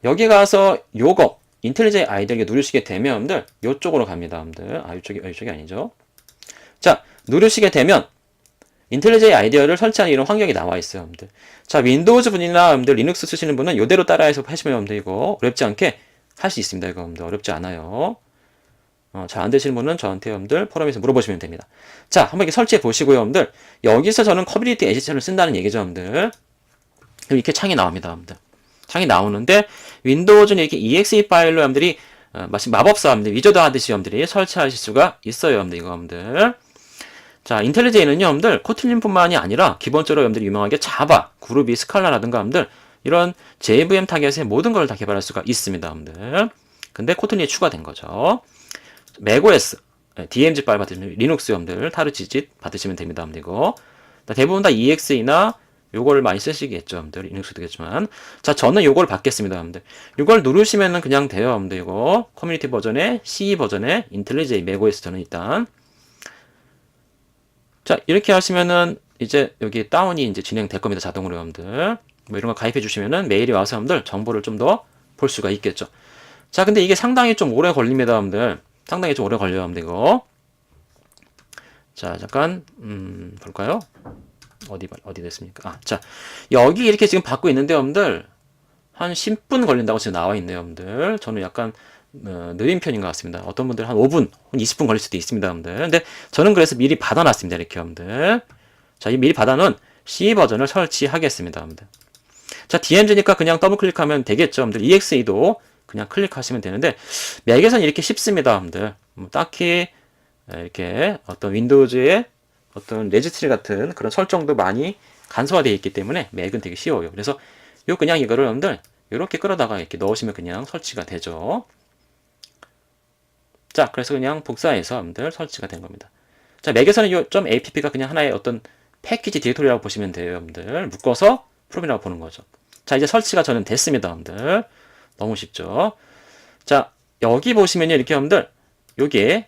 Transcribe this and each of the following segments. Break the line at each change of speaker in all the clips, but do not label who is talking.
여기 가서 요거 인텔리제이 아이디어 누르시게 되면 여러분들 요쪽으로 갑니다. 여러분들 이쪽이 아니죠. 자, 누르시게 되면 인텔리제이 아이디어를 설치하는 이런 환경이 나와 있어요, 여러분들. 자, 윈도우즈 분이나 여러분들 리눅스 쓰시는 분은 이대로 따라해서 하시면 여러분들 이거 어렵지 않게 할 수 있습니다. 이거 여러분들 어렵지 않아요. 잘 안 되시는 분은 저한테 여러분들 포럼에서 물어보시면 됩니다. 자, 한번 이렇게 설치해 보시고요, 여러분들. 여기서 저는 커뮤니티 에디션을 쓴다는 얘기죠, 여러분들. 이렇게 창이 나옵니다, 여러분들. 창이 나오는데 윈도우즈는 이렇게 exe 파일로 여러분들이 마치 마법사 여러분들 위저드 하듯이 여러분들이 설치하실 수가 있어요, 여러분들 이거 여러분들. 자, 인텔리제이는요, 여러분들 코틀린뿐만이 아니라 기본적으로 여러분들이 유명하게 자바, 그루비, 스칼라라든가 여러분들 이런 JVM 타겟의 모든 걸 다 개발할 수가 있습니다, 여러분들. 근데 코틀린이 추가된 거죠. 맥OS, DMZ 파일 받으시면 리눅스 여러분들 타르치짓 받으시면 됩니다, 여러분들 이거. 대부분 다 EXE나 요거를 많이 쓰시겠죠, 여러분들. 리눅스 되겠지만. 자, 저는 요걸 받겠습니다, 여러분들. 요걸 누르시면은 그냥 돼요, 여러분들. 이거 커뮤니티 버전에 CE 버전에 인텔리제이 맥OS 저는 일단. 자, 이렇게 하시면은 이제 여기 다운이 이제 진행될 겁니다, 자동으로 여러분들. 뭐 이런 거 가입해 주시면은 메일이 와서 여러분들 정보를 좀 더 볼 수가 있겠죠. 자, 근데 이게 상당히 좀 오래 걸립니다, 여러분들. 상당히 좀 오래 걸려요, 여러분들 이거. 자, 잠깐 볼까요? 어디 됐습니까? 아, 자, 여기 이렇게 지금 받고 있는데 여러분들 한 10분 걸린다고 지금 나와 있네요, 여러분들. 저는 약간 느린 편인 것 같습니다. 어떤 분들 한 5분, 20분 걸릴 수도 있습니다, 여러분들. 근데 저는 그래서 미리 받아놨습니다, 이렇게 여러분들. 자, 이 미리 받아놓은 C 버전을 설치하겠습니다, 여러분들. 자, DMZ니까 그냥 더블 클릭하면 되겠죠, 여러분들. EXE도 그냥 클릭하시면 되는데 맥에서는 이렇게 쉽습니다, 여러분들. 딱히 이렇게 어떤 윈도우즈의 어떤 레지스트리 같은 그런 설정도 많이 간소화되어 있기 때문에 맥은 되게 쉬워요. 그래서 그냥 이거를 여러분들 이렇게 끌어다가 이렇게 넣으시면 그냥 설치가 되죠. 자, 그래서 그냥 복사해서 여러분들 설치가 된 겁니다. 자, 맥에서는 이 .app가 그냥 하나의 어떤 패키지 디렉토리라고 보시면 돼요, 여러분들. 묶어서 프롬이라고 보는 거죠. 자, 이제 설치가 저는 됐습니다, 여러분들. 너무 쉽죠. 자, 여기 보시면요, 이렇게 여러분들 여기에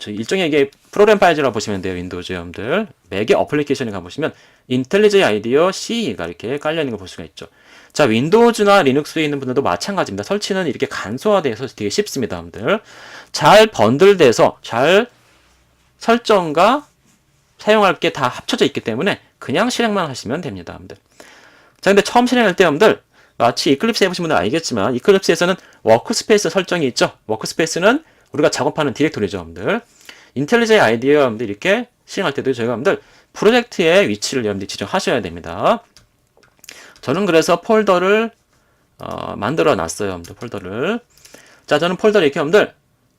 일종의 이게 프로그램 파일이라고 보시면 돼요, 윈도우즈 여러분들. 맥의 어플리케이션에 가보시면 인텔리제이 아이디어 C가 이렇게 깔려있는 걸 볼 수가 있죠. 자, 윈도우즈나 리눅스에 있는 분들도 마찬가지입니다. 설치는 이렇게 간소화돼서 되게 쉽습니다, 여러분들. 잘 번들돼서 잘 설정과 사용할 게 다 합쳐져 있기 때문에 그냥 실행만 하시면 됩니다, 여러분들. 자, 근데 처음 실행할 때 여러분들 마치 이클립스 해보신 분들 알겠지만 이클립스에서는 워크스페이스 설정이 있죠. 워크스페이스는 우리가 작업하는 디렉토리죠, 여러분들. 인텔리제이 아이디어 여러분들 이렇게 실행할 때도 저희가 여러분들 프로젝트의 위치를 여러분들 지정하셔야 됩니다. 저는 그래서 폴더를 만들어 놨어요, 여러분들 폴더를. 자, 저는 폴더를 이렇게 여러분들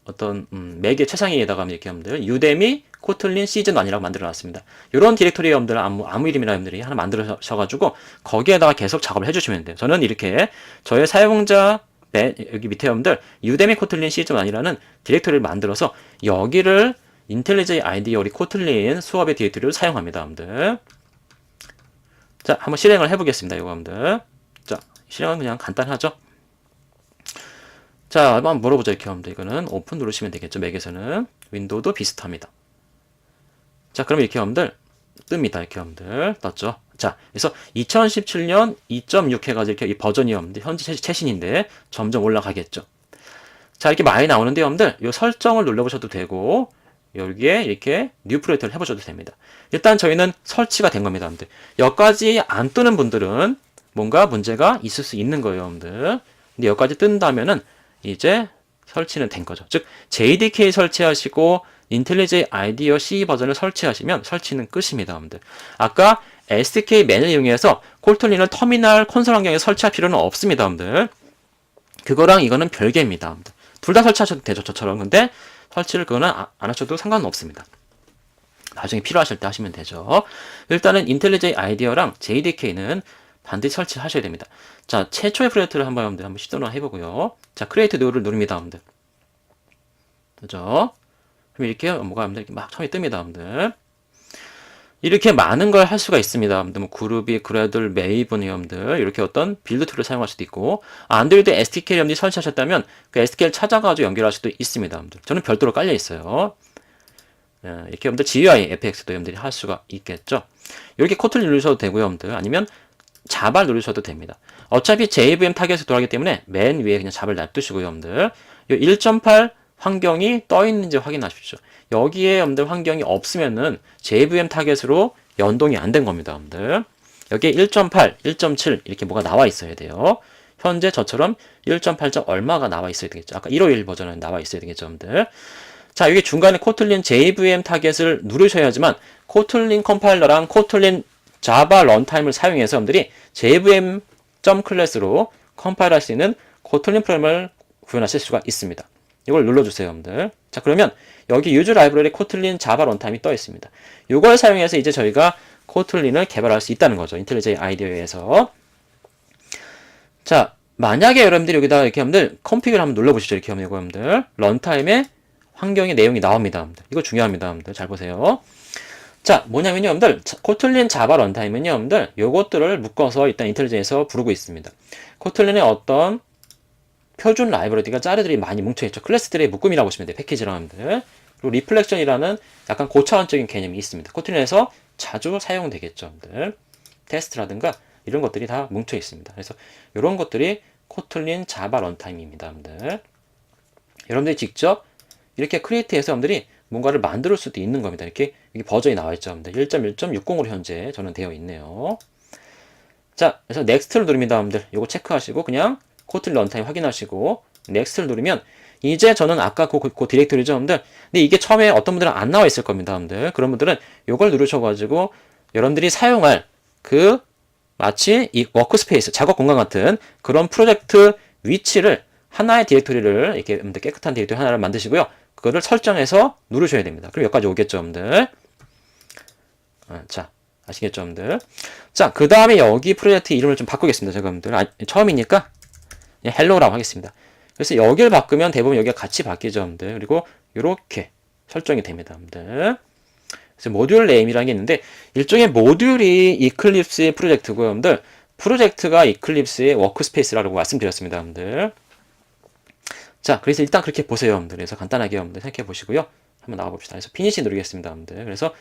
어떤 맥의 최상위에다가 이렇게 여러분들 유데미 코틀린 시즌 1이라고 만들어 놨습니다. 이런 디렉토리 여러분들 아무 이름이나 여러분들이 하나 만들어셔가지고 거기에다가 계속 작업을 해주시면 돼요. 저는 이렇게 저의 사용자 여기 밑에 여러분들 유데미 코틀린 시즌 1이라는 디렉토리를 만들어서 여기를 인텔리제이 아이디어 우리 코틀린 수업의 디렉토리로 사용합니다, 여러분들. 자, 한번 실행을 해보겠습니다, 이거 여러분들. 자, 실행은 그냥 간단하죠. 자, 한번 물어보죠, 이렇게 여러분들. 이거는 오픈 누르시면 되겠죠, 맥에서는. 윈도우도 비슷합니다. 자, 그럼 이렇게 여러분들 뜹니다, 이렇게 여러분들 떴죠. 자, 그래서 2017년 2.6 해가지고 이렇게 이 버전이 여러분들 현재 최신인데 점점 올라가겠죠. 자, 이렇게 많이 나오는데 여러분들 이 설정을 눌러보셔도 되고 여기에 이렇게 뉴 프로젝트를 해보셔도 됩니다. 일단 저희는 설치가 된 겁니다, 여러분들. 여기까지 안 뜨는 분들은 뭔가 문제가 있을 수 있는 거예요, 여러분들. 근데 여기까지 뜬다면은 이제 설치는 된 거죠. 즉 JDK 설치하시고 인텔리제이 아이디어 C 버전을 설치하시면 설치는 끝입니다, 여러분들. 아까 SDK 맨을 이용해서 콜틀린을 터미널 콘솔 환경에 설치할 필요는 없습니다, 여러분들. 그거랑 이거는 별개입니다, 여러분들. 둘 다 설치하셔도 되죠, 저처럼. 근데 설치를 그거는 안 하셔도 상관은 없습니다. 나중에 필요하실 때 하시면 되죠. 일단은 인텔리제이 아이디어랑 JDK는 반드시 설치하셔야 됩니다. 자, 최초의 프로젝트를 한번 시도를 해보고요. 자, 크리에이트 뉴를 누릅니다, 여러분들. 그죠? 그럼 이렇게 뭐가 여러분들 이렇게 막 처음에 뜹니다, 여러분들. 이렇게 많은 걸 할 수가 있습니다, 여러분들. 뭐 그루비, 그래들, 메이븐 여러분들 이렇게 어떤 빌드 툴을 사용할 수도 있고 안드로이드 SDK 여러분들이 설치하셨다면 그 SDK를 찾아가지고 연결할 수도 있습니다, 여러분들. 저는 별도로 깔려 있어요. 이렇게 여러분들 GUI FX도 여러분들이 할 수가 있겠죠. 이렇게 코틀린 누르셔도 되고요, 여러분들. 아니면 자바를 누르셔도 됩니다. 어차피 JVM 타겟에서 돌아가기 때문에 맨 위에 그냥 자바를 놔두시고요, 여러분들. 이 1.8 환경이 떠 있는지 확인하십시오. 여기에 여러분들 환경이 없으면은 JVM 타겟으로 연동이 안 된 겁니다, 여러분들. 여기에 1.8, 1.7 이렇게 뭐가 나와 있어야 돼요. 현재 저처럼 1.8. 얼마가 나와 있어야 되겠죠. 아까 151 버전은 나와 있어야 되겠죠, 여러분들. 자, 여기 중간에 코틀린 JVM 타겟을 누르셔야지만 코틀린 컴파일러랑 코틀린 자바 런타임을 사용해서 여러분들이 JVM.클래스로 컴파일할 수 있는 코틀린 프로그램을 구현하실 수가 있습니다. 이걸 눌러주세요, 여러분들. 자, 그러면 여기 유즈 라이브러리 코틀린 자바 런타임이 떠 있습니다. 이걸 사용해서 이제 저희가 코틀린을 개발할 수 있다는 거죠. 인텔리제이 아이디어에서. 자, 만약에 여러분들이 여기다가 이렇게 여러분들 컴피그를 한번 눌러보시죠. 이렇게 하면 이거 여러분들 런타임에 환경의 내용이 나옵니다. 여러분들. 이거 중요합니다. 여러분들. 잘 보세요. 자, 뭐냐면요, 여러분들. 코틀린 자바 런타임은요, 여러분들. 요것들을 묶어서 일단 인텔리제이에서 부르고 있습니다. 코틀린의 어떤 표준 라이브러리가 짜르들이 많이 뭉쳐있죠. 클래스들의 묶음이라고 보시면 돼요. 패키지랑 여러분들. 그리고 리플렉션이라는 약간 고차원적인 개념이 있습니다. 코틀린에서 자주 사용되겠죠, 여러분들. 테스트라든가 이런 것들이 다 뭉쳐 있습니다. 그래서 이런 것들이 코틀린 자바 런타임입니다, 여러분들. 여러분들이 직접 이렇게 크리에이트해서 여러분들이 뭔가를 만들 수도 있는 겁니다. 이렇게 여기 버전이 나와 있죠, 여러분들. 1.1.60으로 현재 저는 되어 있네요. 자, 그래서 넥스트를 누릅니다, 여러분들. 이거 체크하시고 그냥 코틀린 런타임 확인하시고 넥스트를 누르면 이제 저는 아까 그 디렉토리죠, 여러분들. 근데 이게 처음에 어떤 분들은 안 나와 있을 겁니다, 여러분들. 그런 분들은 이걸 누르셔가지고 여러분들이 사용할 그 마치 이 워크스페이스, 작업 공간 같은 그런 프로젝트 위치를 하나의 디렉토리를 이렇게 여러분들 깨끗한 디렉토리 하나를 만드시고요. 그거를 설정해서 누르셔야 됩니다. 그럼 여기까지 오겠죠, 여러분들. 자, 아시겠죠, 여러분들. 자, 그 다음에 여기 프로젝트 이름을 좀 바꾸겠습니다, 제가 여러분들. 처음이니까 헬로라고 하겠습니다. 그래서 여기를 바꾸면 대부분 여기가 같이 바뀌죠, 여러분들. 그리고 이렇게 설정이 됩니다, 여러분들. 그래서 모듈 네임이라는 게 있는데 일종의 모듈이 이클립스의 프로젝트고요, 여러분들. 프로젝트가 이클립스의 워크스페이스라고 말씀드렸습니다, 여러분들. 자, 그래서 일단 그렇게 보세요, 여러분들. 그래서 간단하게 여러분들 생각해 보시고요. 한번 나가 봅시다. 그래서 피니시 누르겠습니다, 여러분들. 그래서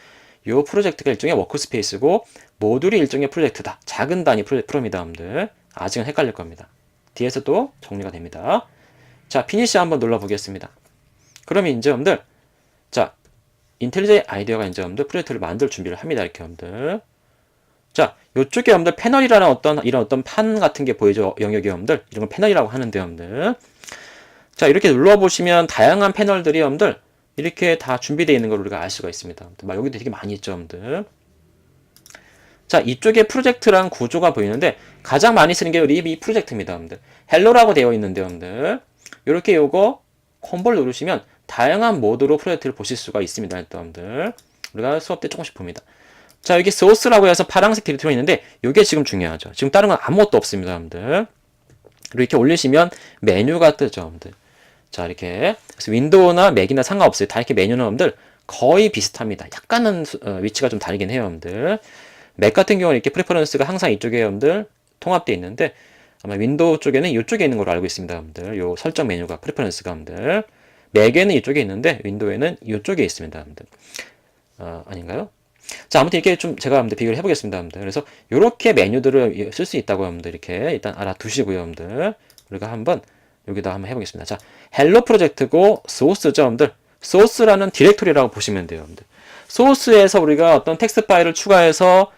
이 프로젝트가 일종의 워크스페이스고 모듈이 일종의 프로젝트다. 작은 단위 프로입니다, 여러분들. 아직은 헷갈릴 겁니다. 뒤에서도 정리가 됩니다. 자, 피니시 한번 눌러 보겠습니다. 그러면 이제 여러분들, 자, 인텔리제이 아이디어가 이제 여러분들 프로젝트를 만들 준비를 합니다. 이렇게 여러분들. 자, 요쪽에 여러분들 패널이라는 이런 어떤 판 같은 게 보이죠? 영역이 여러분들. 이런 걸 패널이라고 하는데 여러분들. 자, 이렇게 눌러보시면 다양한 패널들이 여러분들 이렇게 다 준비되어 있는 걸 우리가 알 수가 있습니다. 막 여기도 되게 많이 있죠, 여러분들. 자, 이쪽에 프로젝트랑 구조가 보이는데 가장 많이 쓰는 게 이 프로젝트입니다, 여러분들. 헬로라고 되어 있는데 여러분들. 이렇게 요거 콤보를 누르시면 다양한 모드로 프로젝트를 보실 수가 있습니다, 여러분들. 우리가 수업 때 조금씩 봅니다. 자, 여기 소스라고 해서 파란색 디렉토리가 있는데 이게 지금 중요하죠. 지금 다른 건 아무것도 없습니다, 여러분들. 그리고 이렇게 올리시면 메뉴가 뜨죠, 여러분들. 자, 이렇게 그래서 윈도우나 맥이나 상관없어요. 다 이렇게 메뉴는 여러분들 거의 비슷합니다. 약간은 위치가 좀 다르긴 해요, 여러분들. 맥 같은 경우는 이렇게 프레퍼런스가 항상 이쪽에 여러분들 통합되어 있는데 아마 윈도우 쪽에는 이쪽에 있는 걸로 알고 있습니다, 여러분들. 요 설정 메뉴가 프레퍼런스가 여러분들. 맥에는 이쪽에 있는데 윈도우에는 이쪽에 있습니다, 여러분들. 아닌가요? 자, 아무튼 이렇게 좀 제가 여러분들 비교를 해보겠습니다, 여러분들. 그래서 이렇게 메뉴들을 쓸 수 있다고 여러분들 이렇게 일단 알아두시고요, 여러분들. 우리가 한번 여기다 한번 해보겠습니다. 자, 헬로 프로젝트고 소스죠, 여러분들. 소스라는 디렉토리라고 보시면 돼요, 여러분들. 소스에서 우리가 어떤 텍스트 파일을 추가해서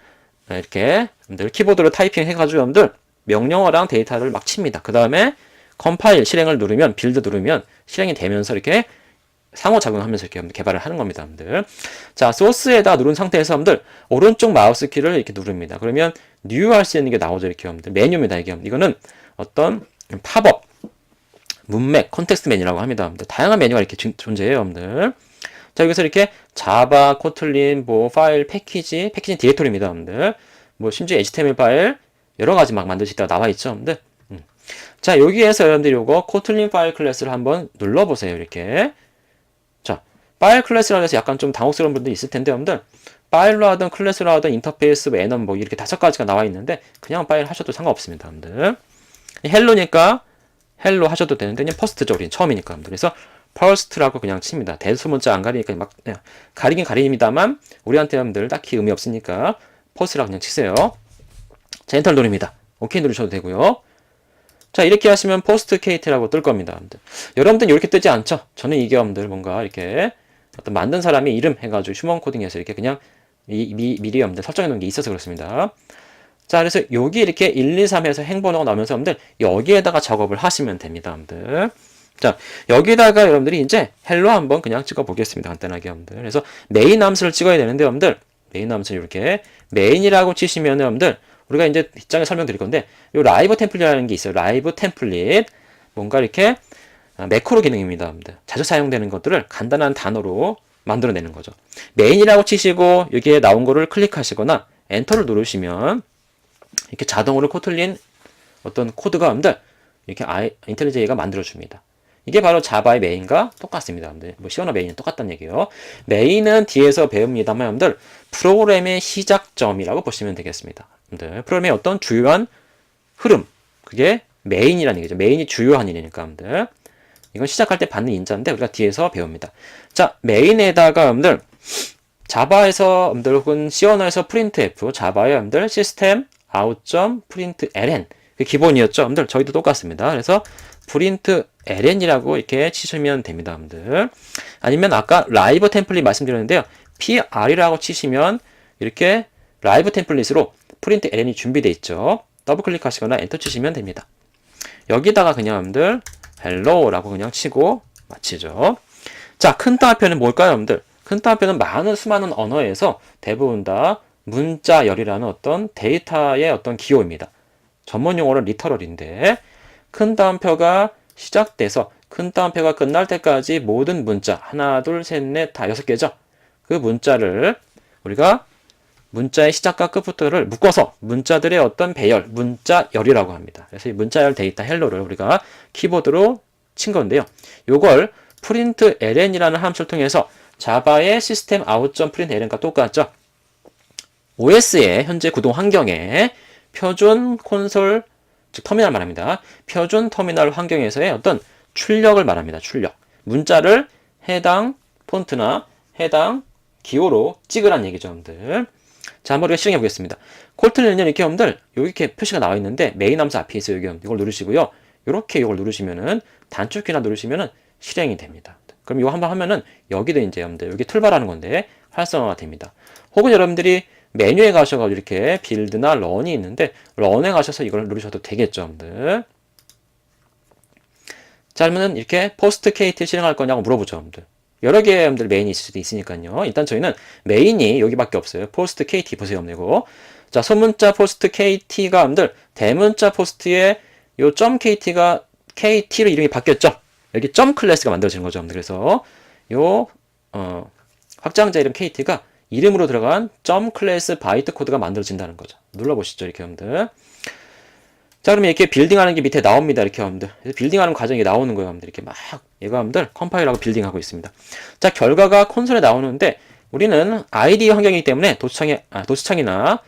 이렇게 여러분들 키보드로 타이핑 해가지고 여러분들 명령어랑 데이터를 막 칩니다. 그 다음에 컴파일 실행을 누르면 빌드 누르면 실행이 되면서 이렇게 상호작용하면서 이렇게 여러분들 개발을 하는 겁니다, 여러분들. 자, 소스에다 누른 상태에서 여러분들 오른쪽 마우스 키를 이렇게 누릅니다. 그러면 뉴 할 수 있는 게 나오죠, 이렇게 여러분들. 메뉴입니다, 이게. 이거는 어떤 팝업, 문맥, 컨텍스트 메뉴라고 합니다, 여러분들. 다양한 메뉴가 이렇게 존재해요, 여러분들. 자, 여기서 이렇게 자바, 코틀린, 뭐 파일, 패키지 디렉토리입니다, 여러분들. 뭐 심지어 HTML 파일 여러 가지 막 만들 수 있다고 나와 있죠, 여러분들. 자, 여기에서 여러분들이 요거 코틀린 파일 클래스를 한번 눌러보세요, 이렇게. 자, 파일 클래스라고 해서 약간 좀 당혹스러운 분들이 있을 텐데, 여러분들. 파일로 하든 클래스로 하든 인터페이스, 애넘 뭐 이렇게 5가지가 나와 있는데 그냥 파일 하셔도 상관없습니다, 여러분들. 헬로니까 헬로 하셔도 되는데 그냥 퍼스트죠, 우리는 처음이니까, 여러분들. 그래서 퍼스트라고 그냥 칩니다. 대소문자 안 가리니까 막 가리긴 가립니다만 우리한테 여러분들 딱히 의미 없으니까 퍼스트라고 그냥 치세요. 자, 엔터를 누릅니다. 오케이 누르셔도 되고요. 자, 이렇게 하시면 포스트 KT라고 뜰 겁니다. 여러분들. 여러분들은 이렇게 뜨지 않죠? 저는 이게 여러분들 뭔가 이렇게 어떤 만든 사람이 이름 해가지고 휴먼 코딩해서 이렇게 그냥 미리 여러분들 설정해 놓은 게 있어서 그렇습니다. 자, 그래서 여기 이렇게 1, 2, 3에서 행번호가 나오면서 여러분들 여기에다가 작업을 하시면 됩니다. 여러분들. 자, 여기다가 여러분들이 이제 헬로 한번 그냥 찍어 보겠습니다. 간단하게 여러분들. 그래서 메인 함수를 찍어야 되는데 여러분들 메인 함수를 이렇게 메인이라고 치시면 여러분들 우리가 이제 뒷장에 설명드릴 건데 요 라이브 템플릿이라는 게 있어요. 라이브 템플릿 뭔가 이렇게 매크로 기능입니다. 여러분들. 자주 사용되는 것들을 간단한 단어로 만들어내는 거죠. 메인이라고 치시고 여기에 나온 거를 클릭하시거나 엔터를 누르시면 이렇게 자동으로 코틀린 어떤 코드가 여러분들 이렇게 인텔리제이가 만들어줍니다. 이게 바로 자바의 메인과 똑같습니다. 여러분들. 뭐 시어나 메인은 똑같다는 얘기예요. 메인은 뒤에서 배웁니다만 여러분들 프로그램의 시작점이라고 보시면 되겠습니다. 여러분들 프로그램의 어떤 주요한 흐름 그게 메인이라는 얘기죠. 메인이 주요한 일이니까 여러분들 이건 시작할 때 받는 인자인데 우리가 뒤에서 배웁니다. 자, 메인에다가 여러분들 자바에서 여러분들 혹은 시어나에서 printf 자바의 여러분들 시스템 out.println 그 기본이었죠. 여러분들 저희도 똑같습니다. 그래서 println이라고 이렇게 치시면 됩니다. 여러분들 아니면 아까 라이브 템플릿 말씀드렸는데요. pr이라고 치시면 이렇게 라이브 템플릿으로 println이 준비되어 있죠. 더블 클릭하시거나 엔터 치시면 됩니다. 여기다가 그냥 여러분들 hello라고 그냥 치고 마치죠. 자, 큰 따옴표는 뭘까요, 여러분들? 큰 따옴표는 수많은 언어에서 대부분 다 문자열이라는 어떤 데이터의 어떤 기호입니다. 전문 용어는 리터럴인데 큰 따옴표가 시작돼서 큰 따옴표가 끝날 때까지 모든 문자 하나, 둘, 셋, 넷, 다 6개죠. 그 문자를 우리가 문자의 시작과 끝부터를 묶어서 문자들의 어떤 배열, 문자열이라고 합니다. 그래서 이 문자열 데이터 헬로를 우리가 키보드로 친 건데요. 요걸 println이라는 함수를 통해서 자바의 시스템 out.println과 똑같죠. OS의 현재 구동 환경에 표준 콘솔, 즉 터미널 말합니다. 표준 터미널 환경에서의 어떤 출력을 말합니다. 출력. 문자를 해당 폰트나 해당 기호로 찍으란 얘기죠, 여러분들. 자, 한번 우리가 실행해 보겠습니다. 코틀린은 이렇게 여러분들 이렇게 표시가 나와 있는데 메인 함수 앞에 있어요. 여기 이걸 누르시고요. 이렇게 이걸 누르시면은 단축키나 누르시면은 실행이 됩니다. 그럼 이거 한번 하면은 여기도 이제 여러분들 여기 툴바라는 건데 활성화가 됩니다. 혹은 여러분들이 메뉴에 가셔가지고 이렇게 빌드나 런이 있는데 런에 가셔서 이걸 누르셔도 되겠죠, 여러분들. 자, 그러면은 이렇게 포스트 KT 실행할 거냐고 물어보죠, 여러분들. 여러 개의 여러분들 메인이 있을 수도 있으니까요. 일단 저희는 메인이 여기밖에 없어요. 포스트 KT 보세요, 여러분들. 자, 소문자 포스트 KT가 여러분들 대문자 포스트에 요 .KT가 KT로 이름이 바뀌었죠. 여기 .클래스가 만들어지는 거죠, 여러분들. 그래서 요 확장자 이름 KT가 이름으로 들어간 .클래스 바이트 코드가 만들어진다는 거죠. 눌러보시죠, 이렇게 여러분들. 자, 그러면 이렇게 빌딩하는 게 밑에 나옵니다. 이렇게 여러분들. 빌딩하는 과정이 나오는 거예요, 여러분들. 이렇게 막 얘가 여러분들 컴파일하고 빌딩하고 있습니다. 자, 결과가 콘솔에 나오는데 우리는 IDE 환경이기 때문에 도스창이나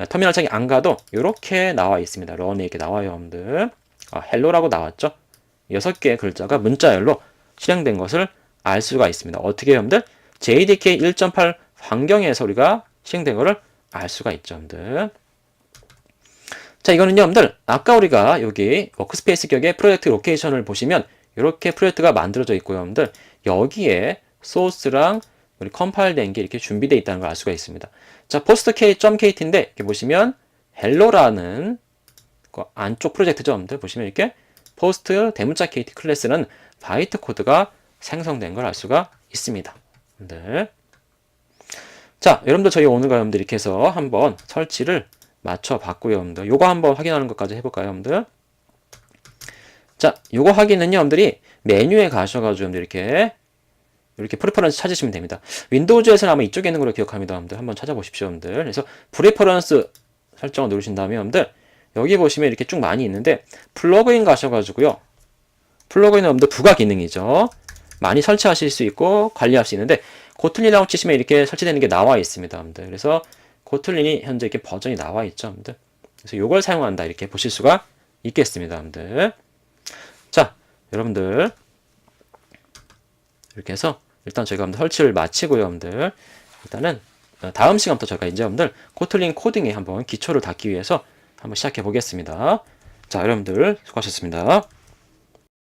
터미널창이 안 가도 이렇게 나와 있습니다. 런에 이렇게 나와요, 여러분들. 헬로라고 나왔죠. 6개의 글자가 문자열로 실행된 것을 알 수가 있습니다. 어떻게 여러분들? JDK 1.8 환경에서 우리가 실행된 것을 알 수가 있죠, 여러분들. 자, 이거는요, 여러분들, 아까 우리가 여기 워크스페이스 격의 프로젝트 로케이션을 보시면 이렇게 프로젝트가 만들어져 있고요, 여러분들. 여기에 소스랑 우리 컴파일 된 게 이렇게 준비되어 있다는 걸 알 수가 있습니다. 자, post.kt인데 이렇게 보시면 hello라는 안쪽 프로젝트죠, 여러분들. 보시면 이렇게 post 대문자 kt 클래스는 바이트 코드가 생성된 걸 알 수가 있습니다. 여러분들. 자, 여러분들 저희 오늘과 여러분들 이렇게 해서 한번 설치를 맞춰봤고요, 여러분들. 요거 한번 확인하는 것까지 해볼까요, 여러분들? 자, 요거 확인은요, 여러분들이 메뉴에 가셔가지고 여러분들 이렇게 프리퍼런스 찾으시면 됩니다. 윈도우즈에서는 아마 이쪽에 있는 걸로 기억합니다, 여러분들. 한번 찾아보십시오, 여러분들. 그래서 프리퍼런스 설정을 누르신 다음에 여러분들 여기 보시면 이렇게 쭉 많이 있는데 플러그인 가셔가지고요. 플러그인은 여러분들 부가 기능이죠. 많이 설치하실 수 있고 관리할 수 있는데 고틀린이라고 치시면 이렇게 설치되는 게 나와 있습니다, 여러분들. 그래서 고틀린이 현재 이렇게 버전이 나와 있죠, 여러분들. 그래서 이걸 사용한다 이렇게 보실 수가 있겠습니다, 여러분들. 자, 여러분들 이렇게 해서 일단 저희가 여러분들 설치를 마치고요, 여러분들. 일단은 다음 시간부터 저희가 이제 여러분들 코틀린 코딩에 한번 기초를 닦기 위해서 한번 시작해 보겠습니다. 자, 여러분들 수고하셨습니다.